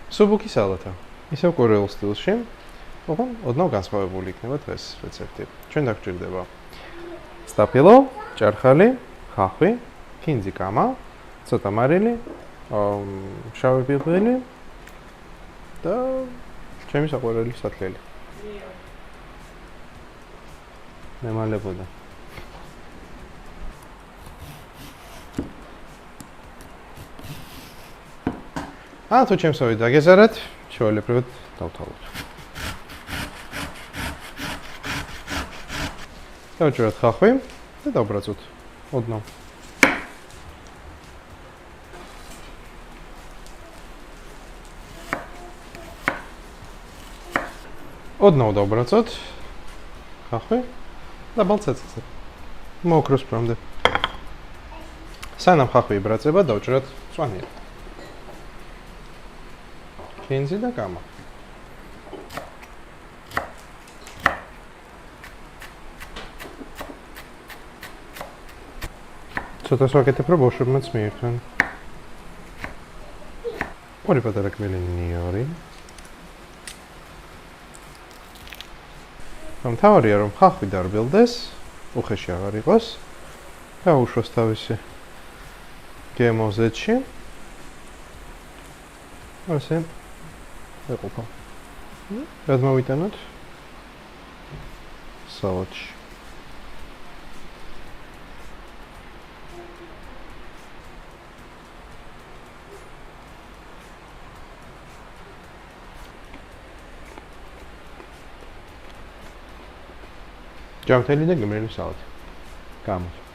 სუბუქი სალათა. ისევ კორეულ სტილში. ოღონ ოდნავ განსხვავებული იქნება დღეს რეცეპტი. ჩვენ დაგჭირდება სტაფილო, ჭარხალი, ხახვი, ფინზი კამა, ცოტა მარილი, შავი პიპრი და ჩემი საყვარელი სათლელი. მემალებოდა. თუ ჩემსავით დაგეზარათ, შეველებრებოდ დავთავოთ. დავჭერთ ხახვი და დავბრაზოთ. ოდნავ. ოდნავ დავბრაზოთ ხახვი და ბალცეცზე. მოკროს პრომდე. სანამ ხახვი იბრაზება, დავჭერთ მწვანე. ფინზი და კამა. ცოტას ვაკეთებ, რომ ბავშვებმაც მიირთვენ. ორი პატარა კმელი ნიორი. მთავარია, რომ ხახვი დარბილდეს, უხეში აღარ იყოს. გაუშვას თავისი გემოზეთში. ასე ეყოფა. რად მოვიტანოთ? სალათში. ჯამთელი და გემრიელი სალათი. გამოს.